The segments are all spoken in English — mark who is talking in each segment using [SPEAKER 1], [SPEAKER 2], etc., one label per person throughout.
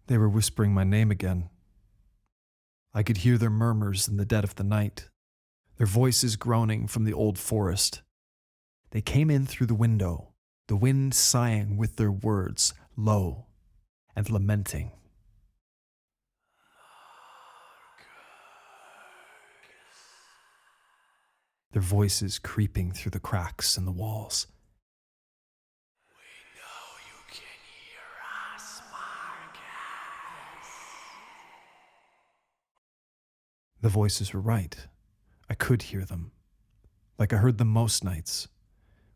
[SPEAKER 1] They were whispering my name again. I could hear their murmurs in the dead of the night, their voices groaning from the old forest. They came in through the window, the wind sighing with their words, low and lamenting. Their voices creeping through the cracks in the walls.
[SPEAKER 2] We know you can hear us, Marcus.
[SPEAKER 1] The voices were right. I could hear them, like I heard them most nights,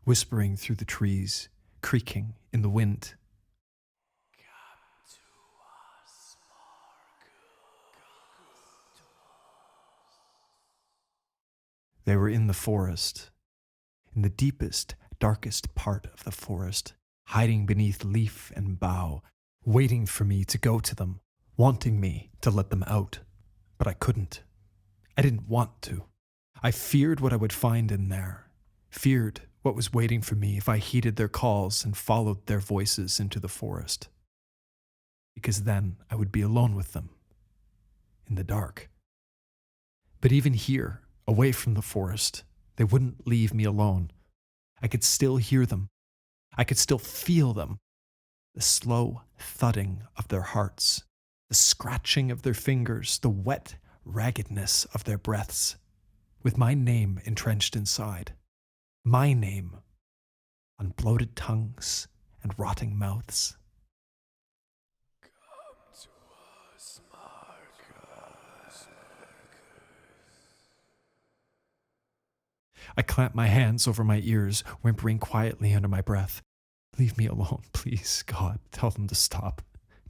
[SPEAKER 1] whispering through the trees, creaking in the wind.
[SPEAKER 2] Come to us, Marcus.
[SPEAKER 1] They were in the forest, in the deepest, darkest part of the forest, hiding beneath leaf and bough, waiting for me to go to them, wanting me to let them out. But I couldn't. I didn't want to. I feared what I would find in there, feared what was waiting for me if I heeded their calls and followed their voices into the forest. Because then I would be alone with them, in the dark. But even here, away from the forest, they wouldn't leave me alone. I could still hear them. I could still feel them. The slow thudding of their hearts, the scratching of their fingers, the wet raggedness of their breaths, with my name entrenched inside. My name on bloated tongues and rotting mouths.
[SPEAKER 2] Come to us, Marcus.
[SPEAKER 1] I clamped my hands over my ears, whimpering quietly under my breath. Leave me alone, please, God. Tell them to stop.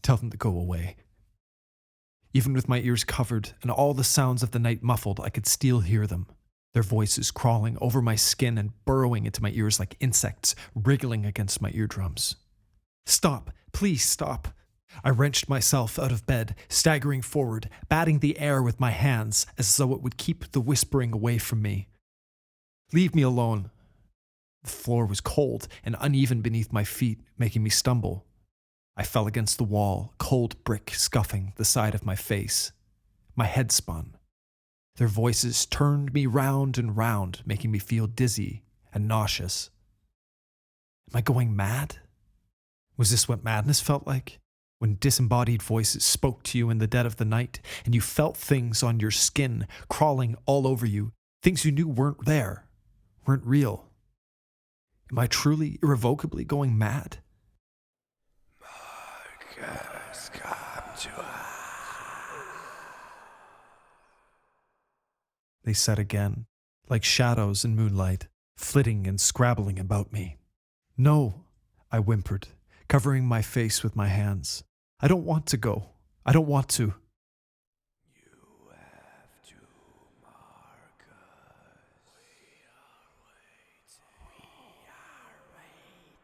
[SPEAKER 1] Tell them to go away. Even with my ears covered and all the sounds of the night muffled, I could still hear them. Their voices crawling over my skin and burrowing into my ears like insects, wriggling against my eardrums. Stop, please stop. I wrenched myself out of bed, staggering forward, batting the air with my hands as though it would keep the whispering away from me. Leave me alone. The floor was cold and uneven beneath my feet, making me stumble. I fell against the wall, cold brick scuffing the side of my face. My head spun. Their voices turned me round and round, making me feel dizzy and nauseous. Am I going mad? Was this what madness felt like? When disembodied voices spoke to you in the dead of the night, and you felt things on your skin crawling all over you, things you knew weren't there, weren't real. Am I truly, irrevocably going mad?
[SPEAKER 2] Marcus, come to us.
[SPEAKER 1] They said again, like shadows in moonlight, flitting and scrabbling about me. No, I whimpered, covering my face with my hands. I don't want to go. I don't want to.
[SPEAKER 2] You have to, Marcus. We are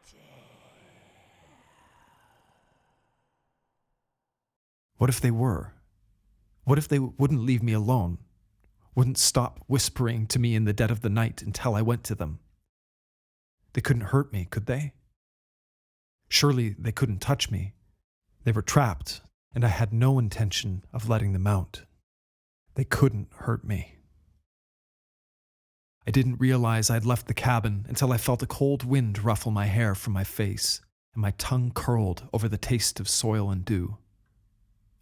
[SPEAKER 2] waiting.
[SPEAKER 1] What if they were? What if they wouldn't leave me alone? Wouldn't stop whispering to me in the dead of the night until I went to them? They couldn't hurt me, could they? Surely they couldn't touch me. They were trapped, and I had no intention of letting them out. They couldn't hurt me. I didn't realize I'd left the cabin until I felt a cold wind ruffle my hair from my face, and my tongue curled over the taste of soil and dew.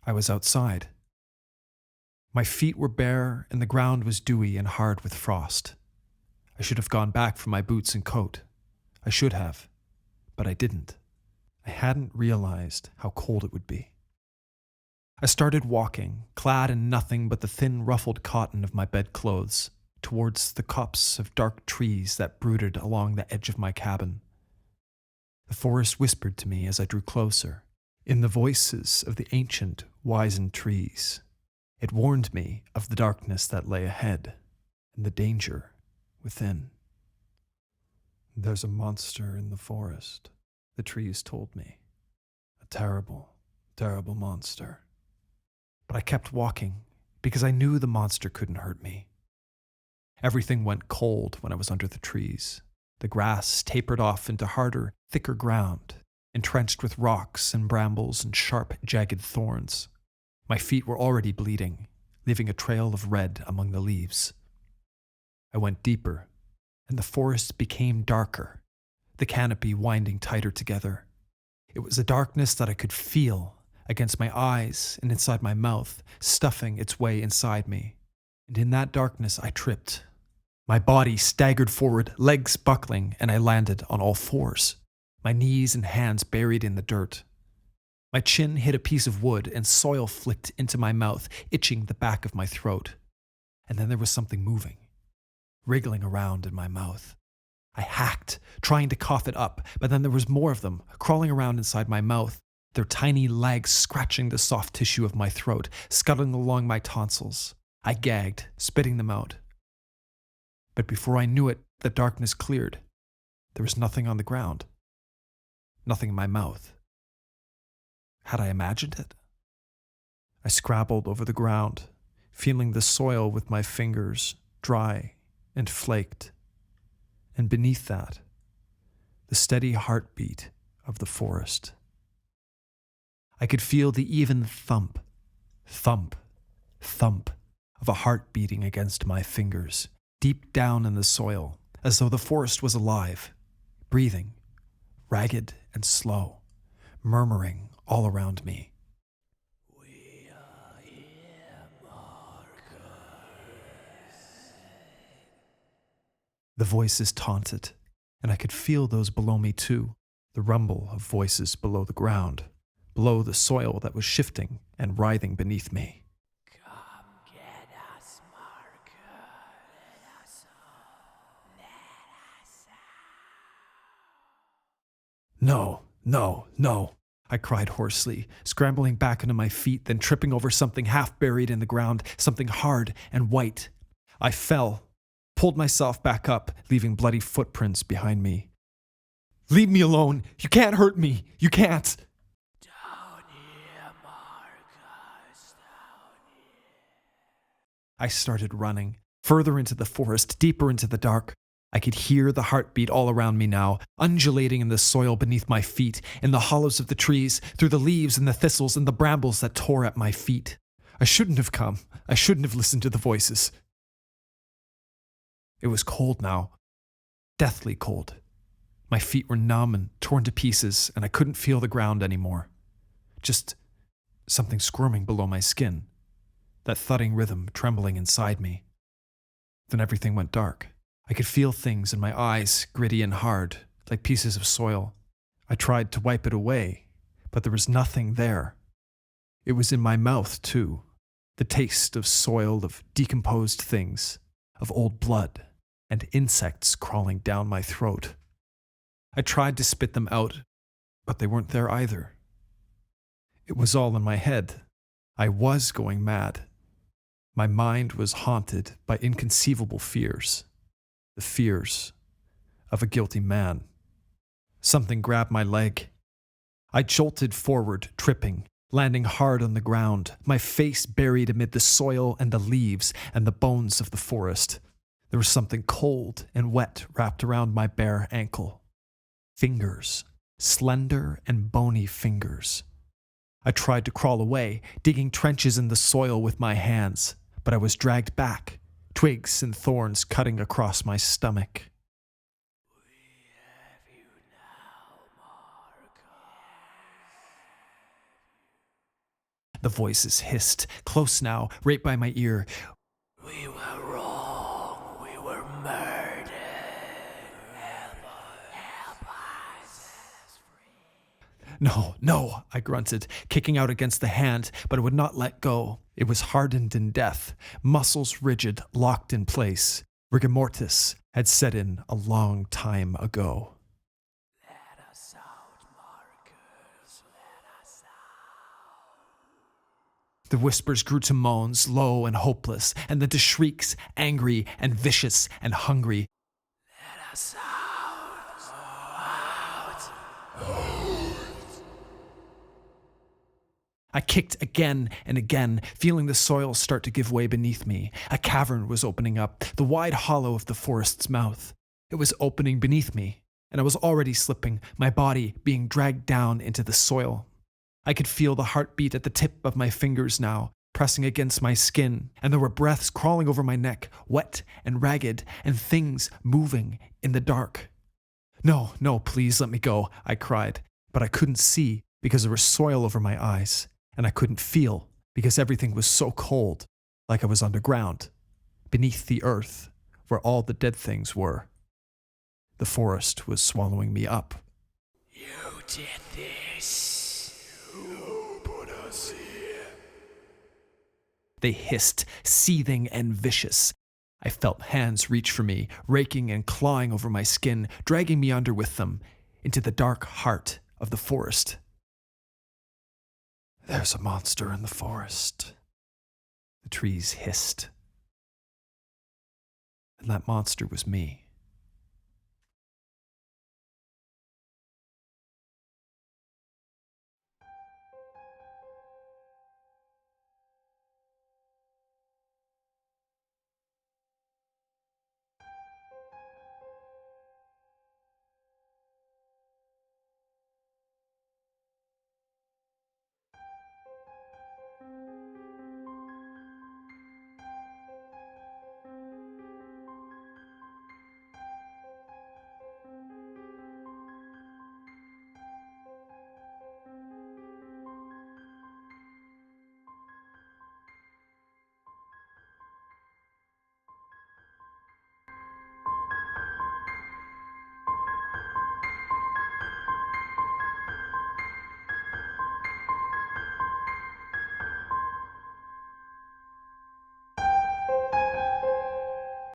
[SPEAKER 1] I was outside. My feet were bare, and the ground was dewy and hard with frost. I should have gone back for my boots and coat. I should have, but I didn't. I hadn't realized how cold it would be. I started walking, clad in nothing but the thin ruffled cotton of my bedclothes, towards the copse of dark trees that brooded along the edge of my cabin. The forest whispered to me as I drew closer, in the voices of the ancient, wizened trees. It warned me of the darkness that lay ahead and the danger within. There's a monster in the forest, the trees told me. A terrible, terrible monster. But I kept walking because I knew the monster couldn't hurt me. Everything went cold when I was under the trees. The grass tapered off into harder, thicker ground, entrenched with rocks and brambles and sharp, jagged thorns. My feet were already bleeding, leaving a trail of red among the leaves. I went deeper, and the forest became darker, the canopy winding tighter together. It was a darkness that I could feel against my eyes and inside my mouth, stuffing its way inside me. And in that darkness I tripped. My body staggered forward, legs buckling, and I landed on all fours, my knees and hands buried in the dirt. My chin hit a piece of wood and soil flicked into my mouth, itching the back of my throat. And then there was something moving, wriggling around in my mouth. I hacked, trying to cough it up, but then there was more of them, crawling around inside my mouth, their tiny legs scratching the soft tissue of my throat, scuttling along my tonsils. I gagged, spitting them out. But before I knew it, the darkness cleared. There was nothing on the ground. Nothing in my mouth. Had I imagined it? I scrabbled over the ground, feeling the soil with my fingers, dry and flaked. And beneath that, the steady heartbeat of the forest. I could feel the even thump, thump, thump of a heart beating against my fingers, deep down in the soil, as though the forest was alive, breathing, ragged and slow, murmuring all around me.
[SPEAKER 2] We are here, Marcus.
[SPEAKER 1] The voices taunted, and I could feel those below me too, the rumble of voices below the ground, below the soil that was shifting and writhing beneath me.
[SPEAKER 2] Come get us, Marcus. Let us out. Let us out.
[SPEAKER 1] No, no, no, I cried hoarsely, scrambling back onto my feet, then tripping over something half buried in the ground, something hard and white. I fell, pulled myself back up, leaving bloody footprints behind me. Leave me alone! You can't hurt me! You can't!
[SPEAKER 2] Down here, Marcus. Down here.
[SPEAKER 1] I started running, further into the forest, deeper into the dark. I could hear the heartbeat all around me now, undulating in the soil beneath my feet, in the hollows of the trees, through the leaves and the thistles and the brambles that tore at my feet. I shouldn't have come. I shouldn't have listened to the voices. It was cold now, deathly cold. My feet were numb and torn to pieces, and I couldn't feel the ground anymore. Just something squirming below my skin, that thudding rhythm trembling inside me. Then everything went dark. I could feel things in my eyes, gritty and hard, like pieces of soil. I tried to wipe it away, but there was nothing there. It was in my mouth, too, the taste of soil, of decomposed things, of old blood, and insects crawling down my throat. I tried to spit them out, but they weren't there either. It was all in my head. I was going mad. My mind was haunted by inconceivable fears. The fears of a guilty man. Something grabbed my leg. I jolted forward, tripping, landing hard on the ground, my face buried amid the soil and the leaves and the bones of the forest. There was something cold and wet wrapped around my bare ankle. Fingers, slender and bony fingers. I tried to crawl away, digging trenches in the soil with my hands, but I was dragged back, twigs and thorns cutting across my stomach.
[SPEAKER 2] We have you now, Marcus.
[SPEAKER 1] The voices hissed, close now, right by my ear.
[SPEAKER 2] We were wrong. We were murdered. Help us. Set us free.
[SPEAKER 1] No, no, I grunted, kicking out against the hand, but it would not let go. It was hardened in death, muscles rigid, locked in place. Rigor mortis had set in a long time ago.
[SPEAKER 2] Let us out, Marcus. Let us out.
[SPEAKER 1] The whispers grew to moans, low and hopeless, and then to shrieks, angry and vicious and hungry.
[SPEAKER 2] Let us out. Out.
[SPEAKER 1] I kicked again and again, feeling the soil start to give way beneath me. A cavern was opening up, the wide hollow of the forest's mouth. It was opening beneath me. and I was already slipping, my body being dragged down into the soil. I could feel the heartbeat at the tip of my fingers now, pressing against my skin, and there were breaths crawling over my neck, wet and ragged, and things moving in the dark. No, no, please let me go, I cried, but I couldn't see because there was soil over my eyes, and I couldn't feel because everything was so cold, like I was underground, beneath the earth, where all the dead things were. The forest was swallowing me up.
[SPEAKER 2] You did this. You put us here.
[SPEAKER 1] They hissed, seething and vicious. I felt hands reach for me, raking and clawing over my skin, dragging me under with them, into the dark heart of the forest. There's a monster in the forest, the trees hissed. And that monster was me.